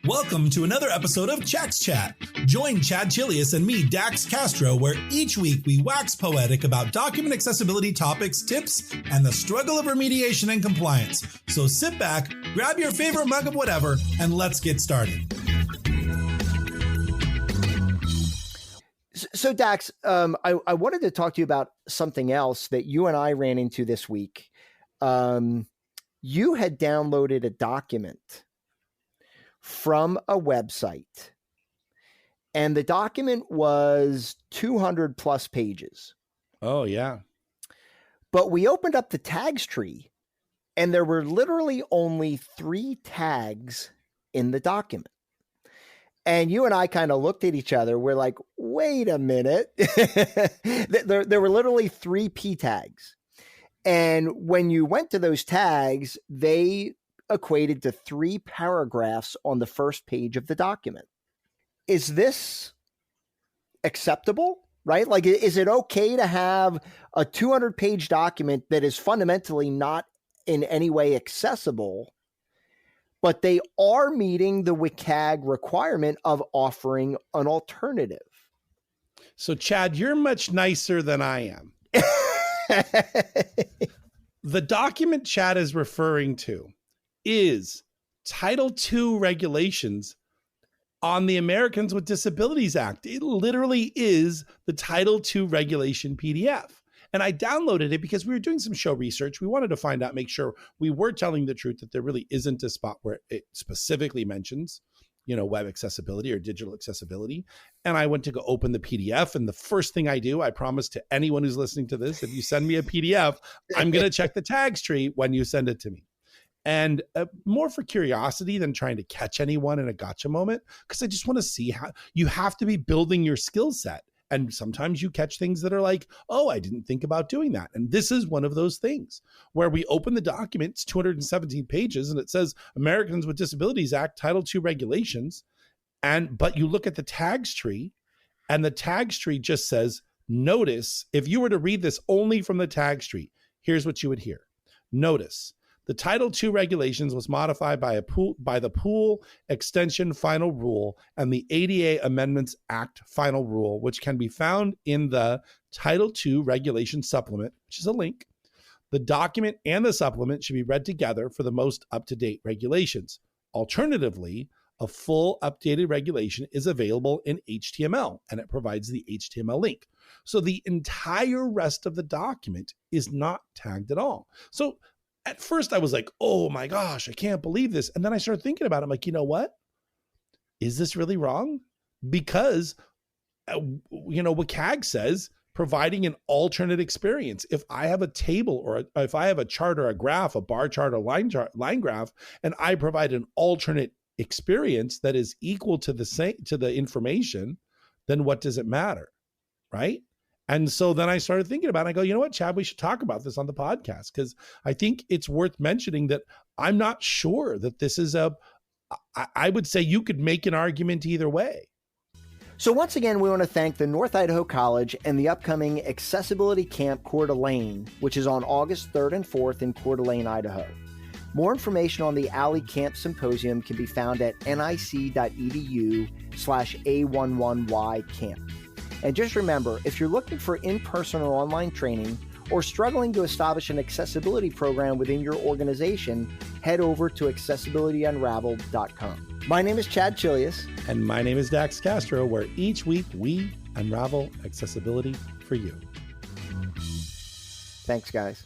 Welcome to another episode of Jack's Chat. Join Chad Chilius and me, Dax Castro, where each week we wax poetic about document accessibility topics, tips, and the struggle of remediation and compliance. So sit back, grab your favorite mug of whatever, and let's get started. So Dax, I wanted to talk to you about something else that you and I ran into this week. You had downloaded a document from a website, and the document was 200 plus pages. Oh, yeah. But we opened up the tags tree, and there were literally only 3 tags in the document. And you and I kind of looked at each other. We're like, wait a minute. There were literally 3 P tags. And when you went to those tags, they equated to 3 paragraphs on the first page of the document. Is this acceptable, right? Like, is it okay to have a 200-page document that is fundamentally not in any way accessible, but they are meeting the WCAG requirement of offering an alternative? So, Chad, you're much nicer than I am. The document Chad is referring to is Title II regulations on the Americans with Disabilities Act. It literally is the Title II regulation PDF. And I downloaded it because we were doing some show research. We wanted to find out, make sure we were telling the truth, that there really isn't a spot where it specifically mentions, web accessibility or digital accessibility. And I went to go open the PDF. And the first thing I do, I promise to anyone who's listening to this, if you send me a PDF, I'm going to check the tags tree when you send it to me. And more for curiosity than trying to catch anyone in a gotcha moment, because I just want to see how you have to be building your skill set. And sometimes you catch things that are like, oh, I didn't think about doing that. And this is one of those things where we open the document, it's 217 pages, and it says Americans with Disabilities Act, Title II regulations. But you look at the tags tree, and the tags tree just says, notice, if you were to read this only from the tags tree, here's what you would hear. Notice, the Title II regulations was modified by the Pool Extension Final Rule and the ADA Amendments Act Final Rule, which can be found in the Title II Regulation Supplement, which is a link. The document and the supplement should be read together for the most up-to-date regulations. Alternatively, a full updated regulation is available in HTML, and it provides the HTML link. So the entire rest of the document is not tagged at all. So at first I was like, oh my gosh, I can't believe this. And then I started thinking about it. I'm like, you know what? Is this really wrong? Because, WCAG says providing an alternate experience. If I have a table or if I have a chart or a graph, a bar chart or line graph, and I provide an alternate experience that is equal to the information, then what does it matter? Right? And so then I started thinking about it. I go, you know what, Chad, we should talk about this on the podcast, because I think it's worth mentioning that I'm not sure that this is I would say you could make an argument either way. So once again, we want to thank the North Idaho College and the upcoming Accessibility Camp Coeur d'Alene, which is on August 3rd and 4th in Coeur d'Alene, Idaho. More information on the Alley Camp Symposium can be found at nic.edu/A11Y camp. And just remember, if you're looking for in-person or online training or struggling to establish an accessibility program within your organization, head over to accessibilityunraveled.com. My name is Chad Chilius. And my name is Dax Castro, where each week we unravel accessibility for you. Thanks, guys.